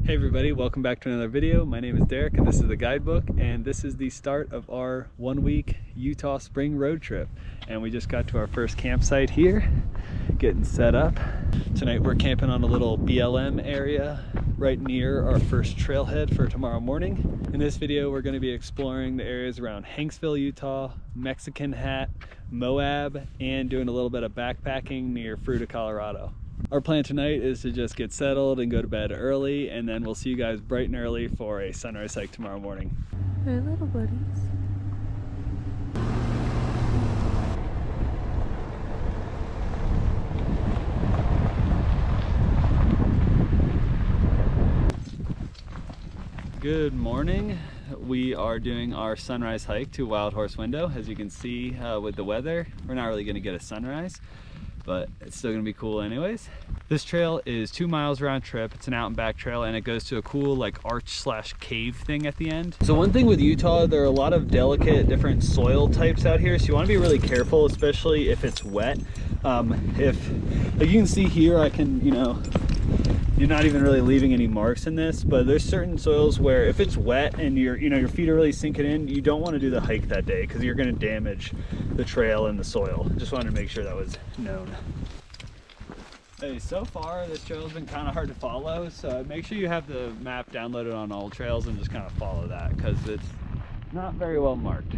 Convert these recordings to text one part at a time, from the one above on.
Hey everybody, welcome back to another video. My name is Derek and this is the guidebook, and this is the start of our 1-week Utah spring road trip. And we just got to our first campsite here, getting set up. Tonight we're camping on a little BLM area right near our first trailhead for tomorrow morning. In this video we're going to be exploring the areas around Hanksville, Utah, Mexican Hat, Moab, and doing a little bit of backpacking near Fruita, Colorado. Our plan tonight is to just get settled and go to bed early, and then we'll see you guys bright and early for a sunrise hike tomorrow morning. Hey little buddies. Good morning. We are doing our sunrise hike to Wild Horse Window. As you can see with the weather, we're not really going to get a sunrise, but it's still gonna be cool anyways. This trail is 2 miles round trip. It's an out and back trail, and it goes to a cool like arch / cave thing at the end. So one thing with Utah, there are a lot of delicate different soil types out here, so you want to be really careful, especially if it's wet. If like you can see here, I can, you're not even really leaving any marks in this, but there's certain soils where if it's wet and your feet are really sinking in, you don't want to do the hike that day because you're going to damage the trail and the soil. Just wanted to make sure that was known. Hey, so far this trail has been kind of hard to follow, so make sure you have the map downloaded on all trails and just kind of follow that because it's not very well marked.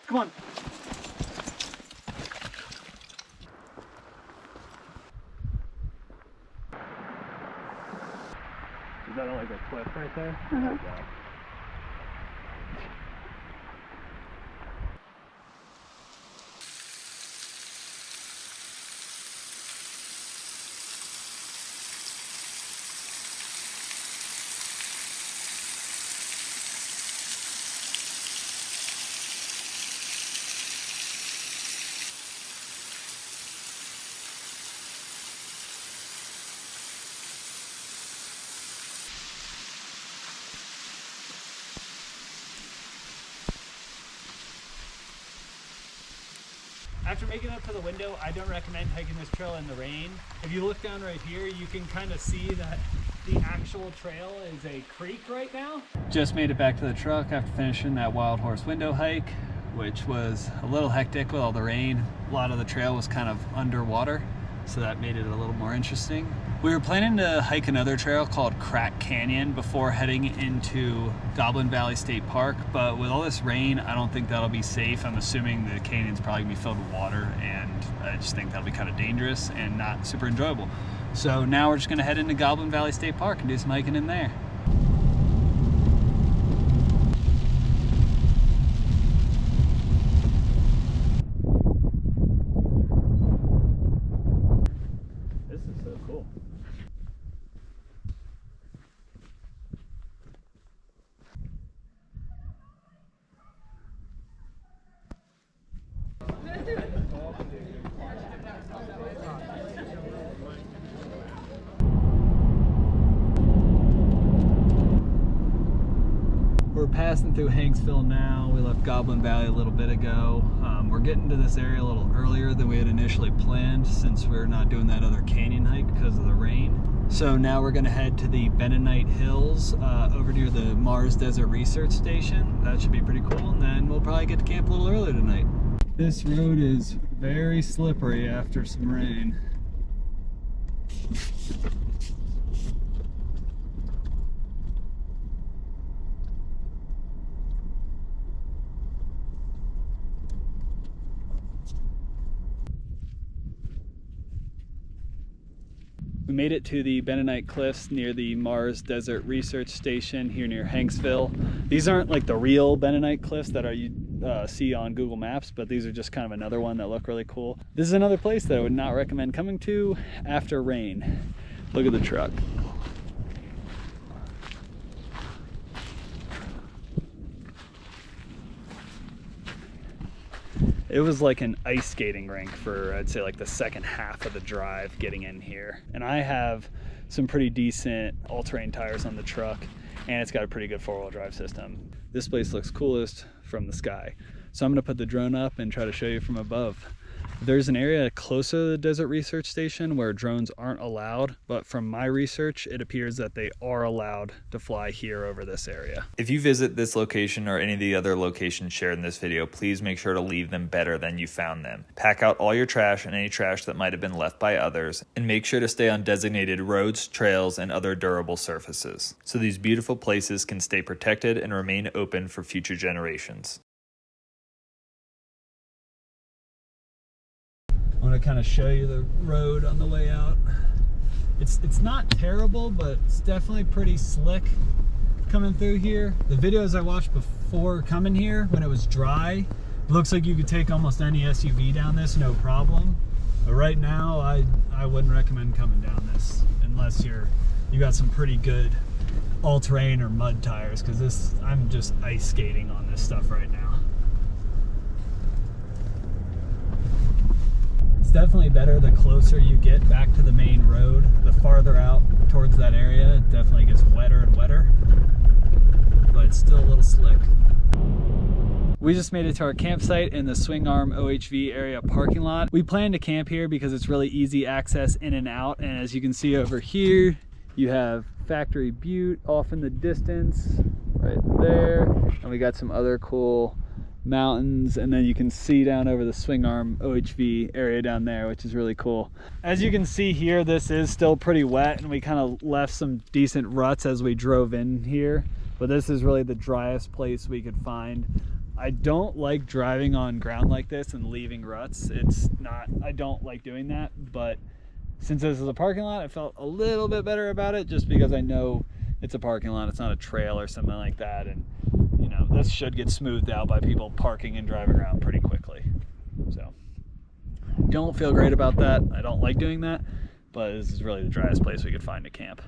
Come on. Is that like a cliff right there? Uh-huh. Yeah. After making it up to the window, I don't recommend hiking this trail in the rain. If you look down right here, you can kind of see that the actual trail is a creek right now. Just made it back to the truck after finishing that Wild Horse Window hike, which was a little hectic with all the rain. A lot of the trail was kind of underwater, so that made it a little more interesting. We were planning to hike another trail called Crack Canyon before heading into Goblin Valley State Park, but with all this rain, I don't think that'll be safe. I'm assuming the canyon's probably gonna be filled with water, and I just think that'll be kind of dangerous and not super enjoyable. So now we're just gonna head into Goblin Valley State Park and do some hiking in there. We're passing through Hanksville now. We left Goblin Valley a little bit ago. We're getting to this area a little earlier than we had initially planned since we're not doing that other canyon hike because of the rain. So now we're going to head to the Bentonite Hills over near the Mars Desert Research Station. That should be pretty cool, and then we'll probably get to camp a little earlier tonight. This road is very slippery after some rain. We made it to the Bentonite Cliffs near the Mars Desert Research Station here near Hanksville. These aren't like the real Bentonite Cliffs that you see on Google Maps, but these are just kind of another one that look really cool. This is another place that I would not recommend coming to after rain. Look at the truck. It was like an ice skating rink for, I'd say, like the second half of the drive getting in here. And I have some pretty decent all-terrain tires on the truck, and it's got a pretty good four-wheel drive system. This place looks coolest from the sky. So I'm gonna put the drone up and try to show you from above. There's an area closer to the Desert Research Station where drones aren't allowed, but from my research, it appears that they are allowed to fly here over this area. If you visit this location or any of the other locations shared in this video, please make sure to leave them better than you found them. Pack out all your trash and any trash that might have been left by others, and make sure to stay on designated roads, trails, and other durable surfaces, so these beautiful places can stay protected and remain open for future generations. I want to kind of show you the road on the way out. It's not terrible, but it's definitely pretty slick coming through here. The videos I watched before coming here, when it was dry, it looks like you could take almost any SUV down this, no problem. But right now, I wouldn't recommend coming down this unless you got some pretty good all-terrain or mud tires, because I'm just ice skating on this stuff right now. It's definitely better the closer you get back to the main road. The farther out towards that area, it definitely gets wetter and wetter, but it's still a little slick. We just made it to our campsite in the Swing Arm OHV area parking lot. We plan to camp here because it's really easy access in and out, and as you can see over here, you have Factory Butte off in the distance right there, and we got some other cool mountains, and then you can see down over the Swing Arm OHV area down there, which is really cool. As you can see here, this is still pretty wet, and we kind of left some decent ruts as we drove in here, but this is really the driest place we could find. I don't like driving on ground like this and leaving ruts. I don't like doing that, but since this is a parking lot, I felt a little bit better about it, just because I know it's a parking lot, it's not a trail or something like that, and this should get smoothed out by people parking and driving around pretty quickly. So, don't feel great about that. I don't like doing that, but this is really the driest place we could find to camp.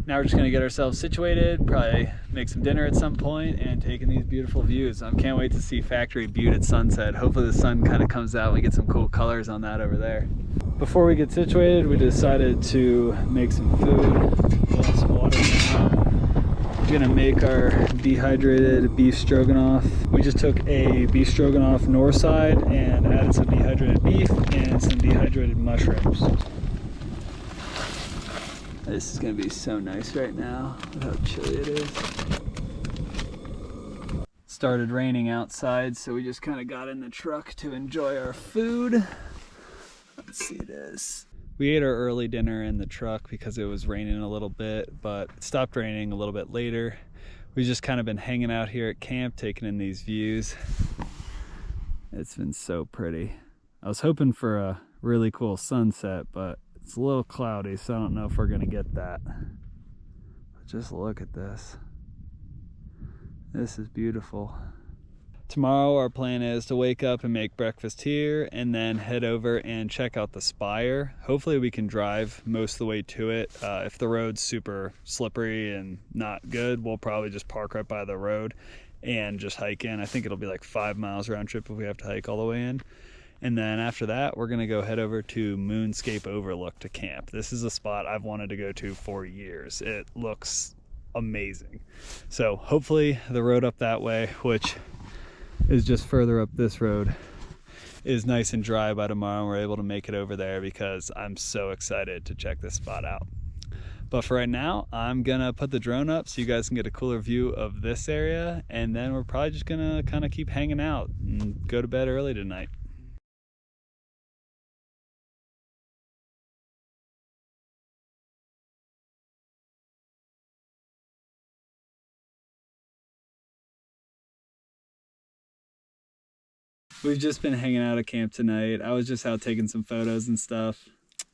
Now we're just gonna get ourselves situated, probably make some dinner at some point, and take in these beautiful views. I can't wait to see Factory Butte at sunset. Hopefully the sun kind of comes out and we get some cool colors on that over there. Before we get situated, we decided to make some food, boil some water now. We're gonna make our dehydrated beef stroganoff. We just took a beef stroganoff north side and added some dehydrated beef and some dehydrated mushrooms. This is gonna be so nice right now with how chilly it is. Started raining outside, so we just kind of got in the truck to enjoy our food. Let's see this. We ate our early dinner in the truck because it was raining a little bit, but it stopped raining a little bit later. We've just kind of been hanging out here at camp, taking in these views. It's been so pretty. I was hoping for a really cool sunset, but it's a little cloudy, so I don't know if we're gonna get that. But just look at this. This is beautiful. Tomorrow our plan is to wake up and make breakfast here and then head over and check out the Spire. Hopefully we can drive most of the way to it. If the road's super slippery and not good, we'll probably just park right by the road and just hike in. I think it'll be like 5 miles round trip if we have to hike all the way in. And then after that, we're gonna go head over to Moonscape Overlook to camp. This is a spot I've wanted to go to for years. It looks amazing. So hopefully the road up that way, which is just further up this road, is nice and dry by tomorrow, and we're able to make it over there because I'm so excited to check this spot out. But for right now, I'm gonna put the drone up so you guys can get a cooler view of this area, and then we're probably just gonna kind of keep hanging out and go to bed early tonight. We've just been hanging out at camp tonight. I was just out taking some photos and stuff.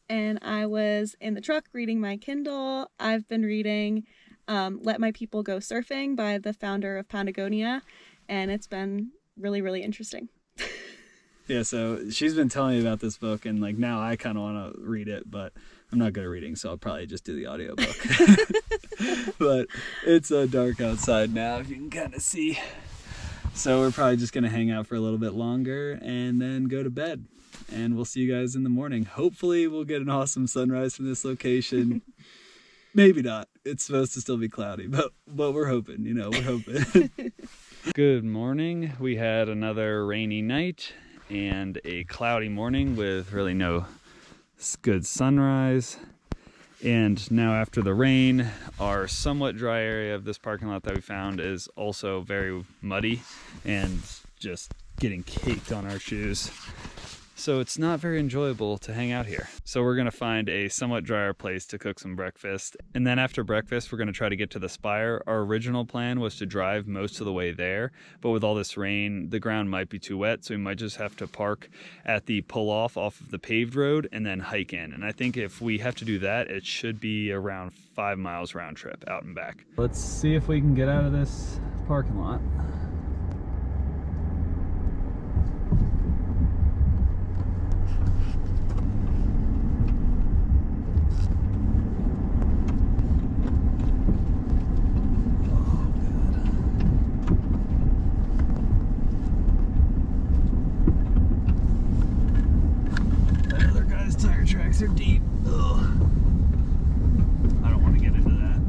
And I was in the truck reading my Kindle. I've been reading Let My People Go Surfing by the founder of Patagonia, and it's been really, really interesting. Yeah, so she's been telling me about this book, and like now I kind of want to read it, but I'm not good at reading, so I'll probably just do the audiobook. But it's dark outside now, if you can kind of see. So we're probably just going to hang out for a little bit longer and then go to bed. And we'll see you guys in the morning. Hopefully we'll get an awesome sunrise from this location. Maybe not. It's supposed to still be cloudy, but we're hoping, you know, we're hoping. Good morning. We had another rainy night and a cloudy morning with really no good sunrise. And now after the rain, our somewhat dry area of this parking lot that we found is also very muddy and just getting caked on our shoes. So it's not very enjoyable to hang out here. So we're gonna find a somewhat drier place to cook some breakfast. And then after breakfast, we're gonna try to get to the Spire. Our original plan was to drive most of the way there, but with all this rain, the ground might be too wet, so we might just have to park at the pull-off off of the paved road and then hike in. And I think if we have to do that, it should be around 5 miles round trip out and back. Let's see if we can get out of this parking lot. Tracks are deep. Ugh. I don't want to get into that.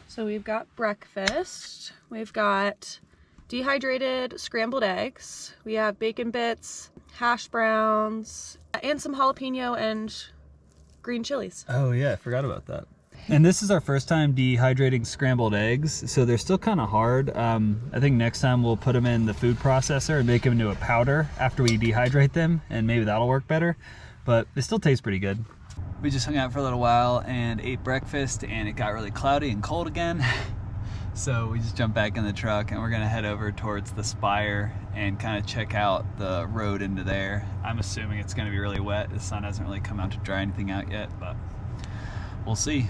So we've got breakfast. We've got dehydrated scrambled eggs. We have bacon bits, hash browns, and some jalapeno and green chilies. Oh yeah, I forgot about that. And this is our first time dehydrating scrambled eggs, so they're still kind of hard. I think next time we'll put them in the food processor and make them into a powder after we dehydrate them, and maybe that'll work better, but it still tastes pretty good. We just hung out for a little while and ate breakfast, and it got really cloudy and cold again. So we just jumped back in the truck and we're gonna head over towards the Spire and kind of check out the road into there. I'm assuming it's gonna be really wet. The sun hasn't really come out to dry anything out yet, but we'll see.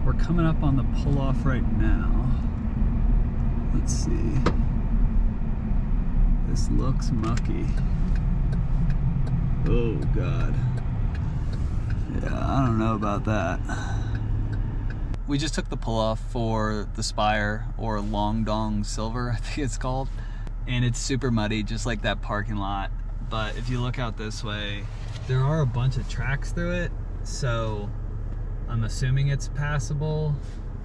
We're coming up on the pull-off right now. Let's see. This looks mucky. Oh God. Yeah, I don't know about that. We just took the pull-off for the Spire, or Long Dong Silver, I think it's called. And it's super muddy, just like that parking lot. But if you look out this way, there are a bunch of tracks through it, so I'm assuming it's passable.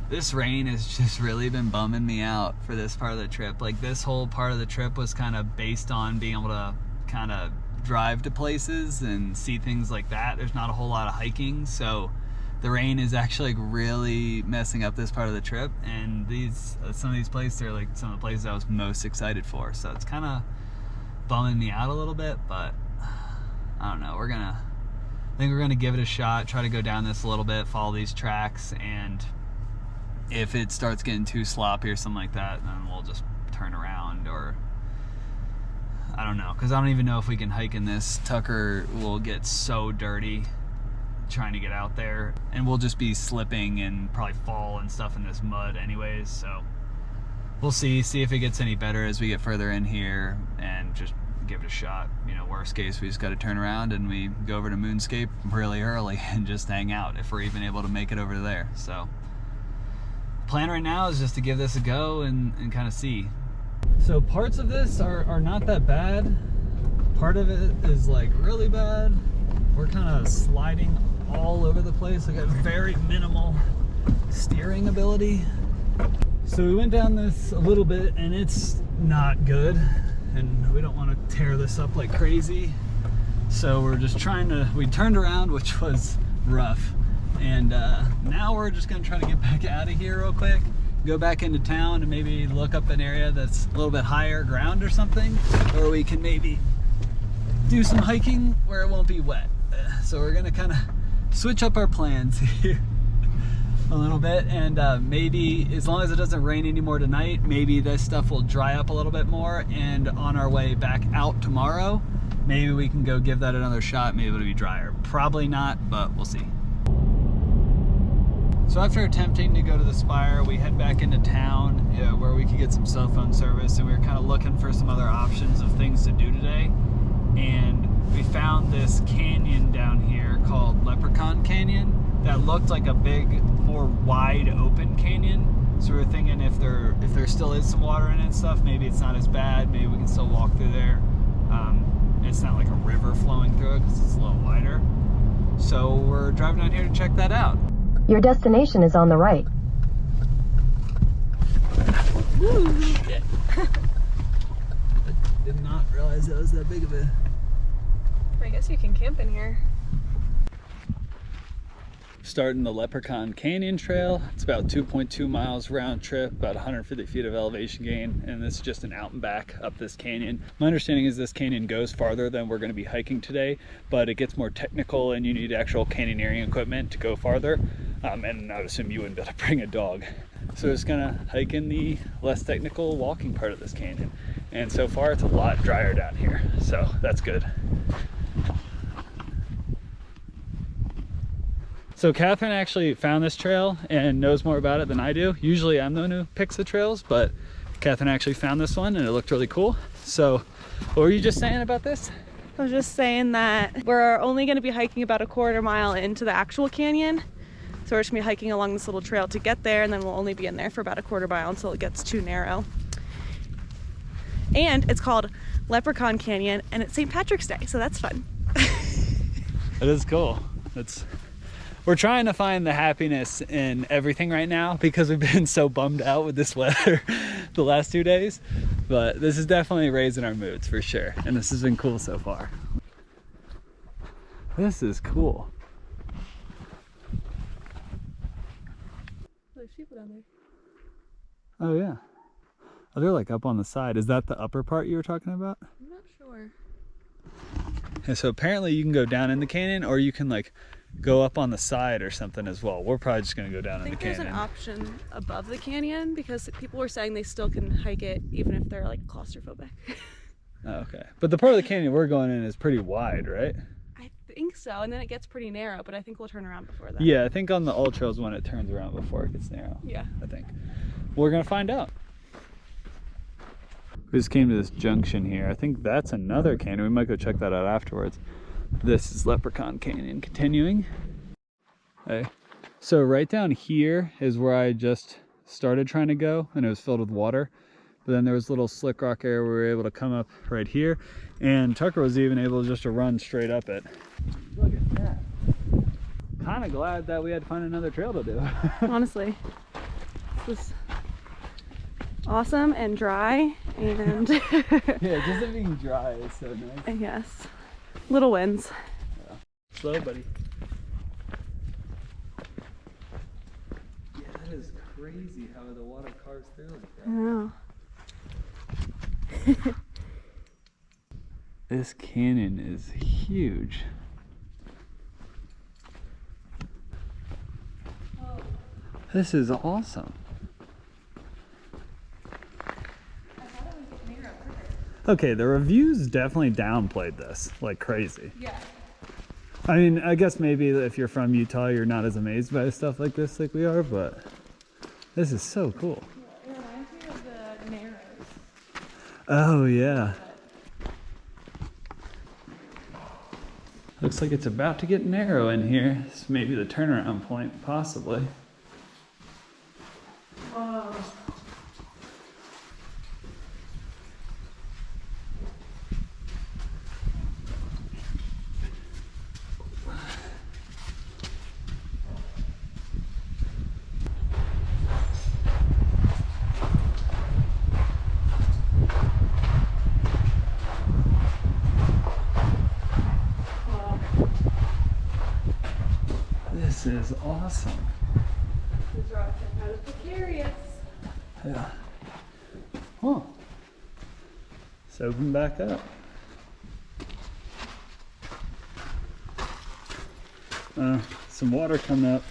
This rain has just really been bumming me out for this part of the trip. Like, this whole part of the trip was kind of based on being able to kind of drive to places and see things like that. There's not a whole lot of hiking, so the rain is actually like really messing up this part of the trip. And these some of these places are like some of the places I was most excited for, so it's kind of bumming me out a little bit, but I don't know. I think we're gonna give it a shot, try to go down this a little bit, follow these tracks, and if it starts getting too sloppy or something like that, then we'll just turn around, or I don't know, because I don't even know if we can hike in this. Tucker will get so dirty trying to get out there, and we'll just be slipping and probably fall and stuff in this mud anyways, so we'll see if it gets any better as we get further in here, and just give it a shot. You know, worst case, we just got to turn around and we go over to Moonscape really early and just hang out if we're even able to make it over to there. So plan right now is just to give this a go and kind of see. So parts of this are not that bad. Part of it is like really bad. We're kind of sliding all over the place. I got very minimal steering ability. So we went down this a little bit and it's not good, and we don't want to tear this up like crazy. So we're just we turned around, which was rough. And now we're just gonna try to get back out of here real quick, go back into town and maybe look up an area that's a little bit higher ground or something, or we can maybe do some hiking where it won't be wet. So we're gonna kind of switch up our plans here a little bit, and maybe as long as it doesn't rain anymore tonight, maybe this stuff will dry up a little bit more, and on our way back out tomorrow, maybe we can go give that another shot. Maybe it'll be drier. Probably not, but we'll see. So after attempting to go to the Spire, we head back into town where we could get some cell phone service, and we were kind of looking for some other options of things to do today. And we found this canyon down here called Leprechaun Canyon that looked like a big, more wide open canyon, So we were thinking if there still is some water in it and stuff, maybe it's not as bad. Maybe we can still walk through there. It's not like a river flowing through it because it's a little wider. So we're driving down here to check that out. Your destination is on the right. Woo! Shit. I did not realize that was that big of a... I guess you can camp in here. Starting the Leprechaun Canyon trail. It's about 2.2 miles round trip, about 150 feet of elevation gain, and this is just an out and back up this canyon. My understanding is this canyon goes farther than we're going to be hiking today, but it gets more technical and you need actual canyoneering equipment to go farther, and I would assume you wouldn't be able to bring a dog. So we're just gonna hike in the less technical walking part of this canyon, and so far it's a lot drier down here, so that's good. So Catherine actually found this trail and knows more about it than I do. Usually I'm the one who picks the trails, but Catherine actually found this one and it looked really cool. So what were you just saying about this? I was just saying that we're only going to be hiking about a quarter mile into the actual canyon. So we're just going to be hiking along this little trail to get there, and then we'll only be in there for about a quarter mile until it gets too narrow. And it's called Leprechaun Canyon, and it's St. Patrick's Day, so that's fun. It is cool. We're trying to find the happiness in everything right now because we've been so bummed out with this weather the last 2 days. But this is definitely raising our moods for sure. And this has been cool so far. This is cool. There's people down there. Oh yeah. Oh, they're like up on the side. Is that the upper part you were talking about? I'm not sure. And so apparently you can go down in the canyon, or you can like go up on the side or something as well. We're probably just gonna go down in the canyon. I think there's an option above the canyon because people were saying they still can hike it even if they're like claustrophobic. Oh, okay. But the part of the canyon we're going in is pretty wide, right? I think so, and then it gets pretty narrow, but I think we'll turn around before that. Yeah, I think on the All Trails one it turns around before it gets narrow. Yeah. I think. We're gonna find out. We just came to this junction here. I think that's another canyon. We might go check that out afterwards. This is Leprechaun Canyon continuing. Hey. So right down here is where I just started trying to go, and it was filled with water. But then there was a little slick rock area where we were able to come up right here, and Tucker was even able just to run straight up it. Look at that. Kind of glad that we had to find another trail to do. Honestly, this was awesome and dry, and yeah, just it being dry is so nice. Yes, little wins. Yeah. Slow, buddy. Yeah, that is crazy how the water carves through like that. I know. This canyon is huge. Oh. This is awesome. Okay, the reviews definitely downplayed this like crazy. Yeah. I mean, I guess maybe if you're from Utah, you're not as amazed by stuff like this like we are, but this is so cool. It reminds me of the Narrows. Oh, yeah. Looks like it's about to get narrow in here. This may be the turnaround point, possibly. Whoa. This is awesome. These rocks are kind of precarious. Yeah. Huh. Let's open back up. Some water coming up.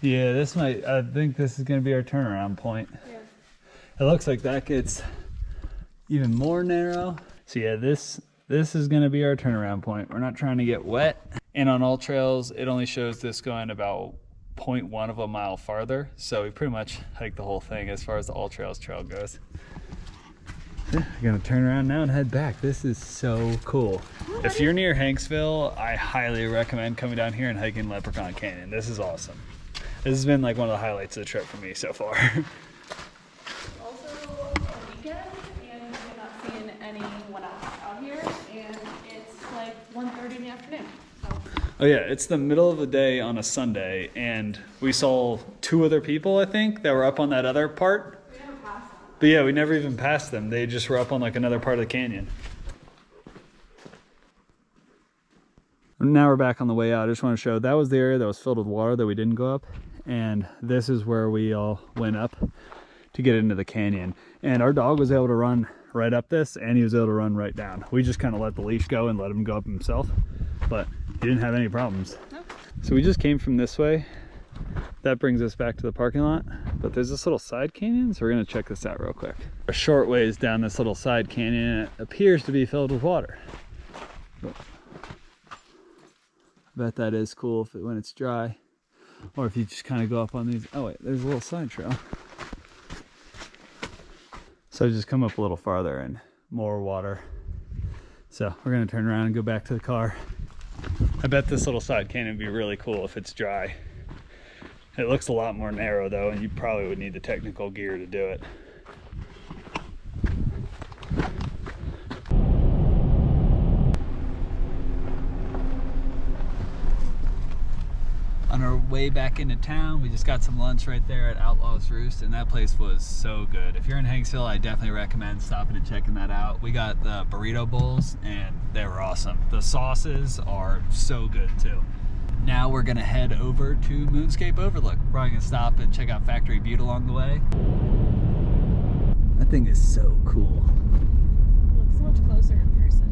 Yeah, I think this is gonna be our turnaround point. Yeah. It looks like that gets even more narrow. So yeah, this is gonna be our turnaround point. We're not trying to get wet. And on all trails, it only shows this going about 0.1 of a mile farther. So we pretty much hiked the whole thing as far as the All Trails trail goes. I'm gonna turn around now and head back. This is so cool. If you're near Hanksville, I highly recommend coming down here and hiking Leprechaun Canyon. This is awesome. This has been like one of the highlights of the trip for me so far. Also a weekend, and we're not seeing anyone else out here, and it's like 1:30 in the afternoon. So. Oh yeah, it's the middle of the day on a Sunday, and we saw 2 other people, I think, that were up on that other part. We never passed them. But yeah, we never even passed them. They just were up on like another part of the canyon. Now we're back on the way out. I just want to show that was the area that was filled with water that we didn't go up. And this is where we all went up to get into the canyon. And our dog was able to run right up this, and he was able to run right down. We just kind of let the leash go and let him go up himself, but he didn't have any problems. Nope. So we just came from this way. That brings us back to the parking lot, but there's this little side canyon, so we're gonna check this out real quick. A short ways down this little side canyon, and it appears to be filled with water. But I bet that is cool when it's dry, or if you just kind of go up on these. Oh wait, there's a little side trail. So just come up a little farther and more water. So we're gonna turn around and go back to the car. I bet this little side canyon would be really cool if it's dry. It looks a lot more narrow though, and you probably would need the technical gear to do it. On our way back into town, we just got some lunch right there at Outlaw's Roost, and that place was so good. If you're in Hanksville, I definitely recommend stopping and checking that out. We got the burrito bowls, and they were awesome. The sauces are so good too. Now we're gonna head over to Moonscape Overlook. We're probably gonna stop and check out Factory Butte along the way. That thing is so cool. It looks so much closer in person.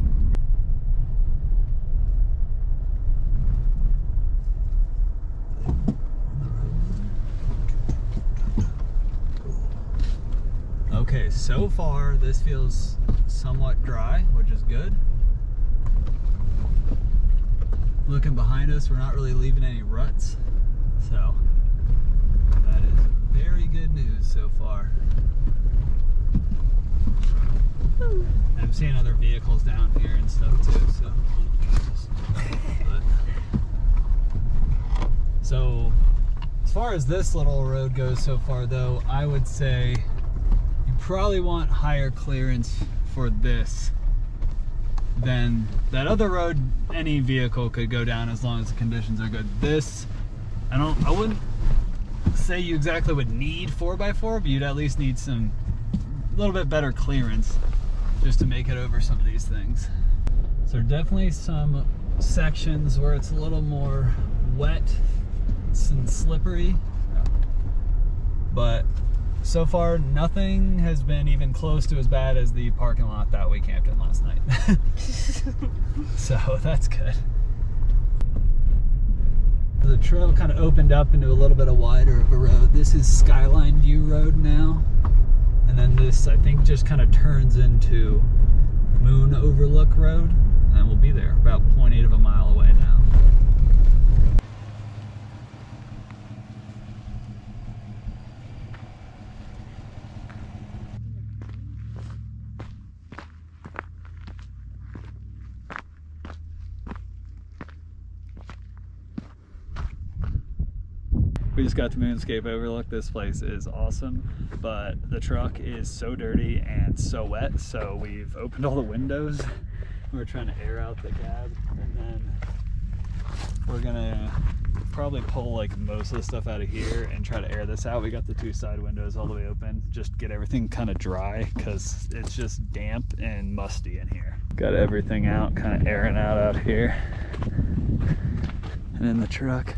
Okay, so far this feels somewhat dry, which is good. Looking behind us, we're not really leaving any ruts, so that is very good news so far. And I'm seeing other vehicles down here and stuff too, so as far as this little road goes so far though, I would say you probably want higher clearance for this than that other road. Any vehicle could go down as long as the conditions are good. This, I wouldn't say you exactly would need 4x4, but you'd at least need some little bit better clearance just to make it over some of these things. So definitely some sections where it's a little more wet and slippery, but so far nothing has been even close to as bad as the parking lot that we camped in last night. So that's good. The trail kind of opened up into a little bit of wider of a road. This is Skyline View Road now, and then this I think just kind of turns into Moon Overlook Road, and we'll be there about 0.8 of a mile away now. We just got to Moonscape Overlook. This place is awesome, but the truck is so dirty and so wet, so we've opened all the windows. We're trying to air out the cab, and then we're gonna probably pull like most of the stuff out of here and try to air this out. We got the 2 side windows all the way open, just get everything kind of dry because it's just damp and musty in here. Got everything out, kind of airing out here. And in the truck,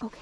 Okay.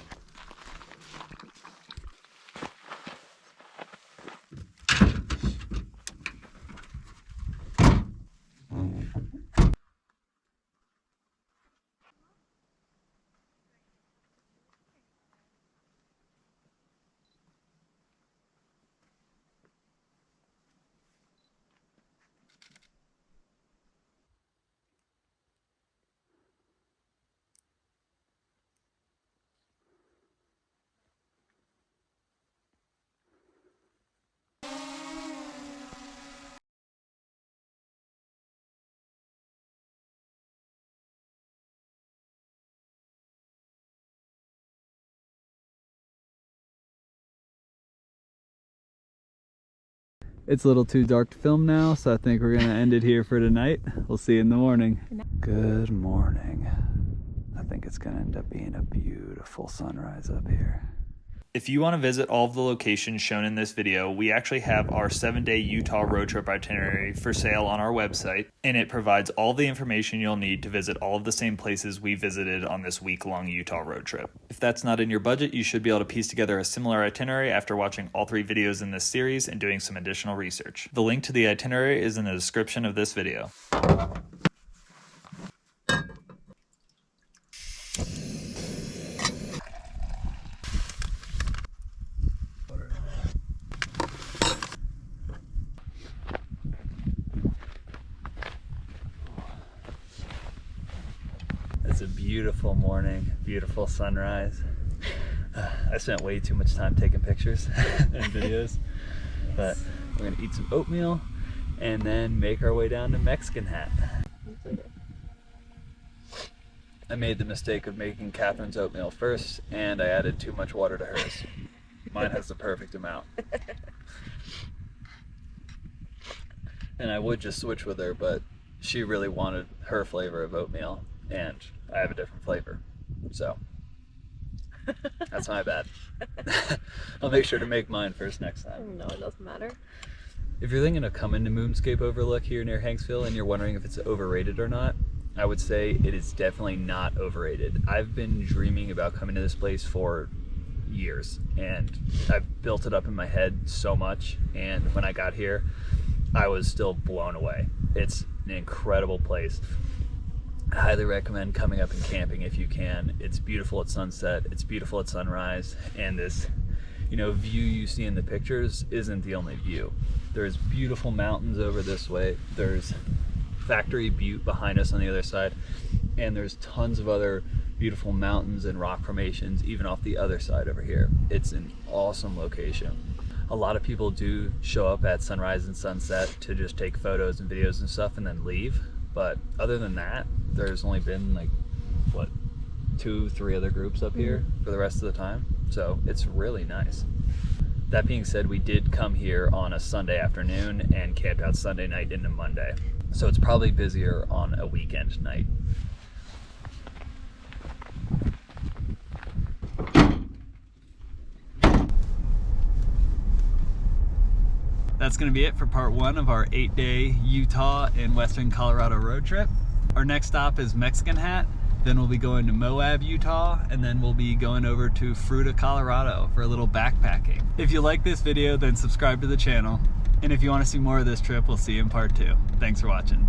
It's a little too dark to film now, so I think we're gonna end it here for tonight. We'll see you in the morning. Good morning. I think it's gonna end up being a beautiful sunrise up here. If you want to visit all of the locations shown in this video, we actually have our 7-day Utah road trip itinerary for sale on our website, and it provides all the information you'll need to visit all of the same places we visited on this week-long Utah road trip. If that's not in your budget, you should be able to piece together a similar itinerary after watching all 3 videos in this series and doing some additional research. The link to the itinerary is in the description of this video. It's a beautiful morning, beautiful sunrise. I spent way too much time taking pictures and videos, but we're gonna eat some oatmeal and then make our way down to Mexican Hat. I made the mistake of making Catherine's oatmeal first, and I added too much water to hers. Mine has the perfect amount. And I would just switch with her, but she really wanted her flavor of oatmeal, and I have a different flavor, so that's my bad. I'll make sure to make mine first next time. No, it doesn't matter. If you're thinking of coming to Moonscape Overlook here near Hanksville and you're wondering if it's overrated or not, I would say it is definitely not overrated. I've been dreaming about coming to this place for years, and I've built it up in my head so much, and when I got here, I was still blown away. It's an incredible place. I highly recommend coming up and camping if you can. It's beautiful at sunset, it's beautiful at sunrise, and this, view you see in the pictures isn't the only view. There's beautiful mountains over this way, there's Factory Butte behind us on the other side, and there's tons of other beautiful mountains and rock formations even off the other side over here. It's an awesome location. A lot of people do show up at sunrise and sunset to just take photos and videos and stuff and then leave. But other than that, there's only been 2-3 other groups up here for the rest of the time. So it's really nice. That being said, we did come here on a Sunday afternoon and camped out Sunday night into Monday. So it's probably busier on a weekend night. That's going to be it for part 1 of our 8-day Utah and Western Colorado road trip. Our next stop is Mexican Hat, then we'll be going to Moab, Utah, and then we'll be going over to Fruita, Colorado for a little backpacking. If you like this video, then subscribe to the channel. And if you want to see more of this trip, we'll see you in part 2. Thanks for watching.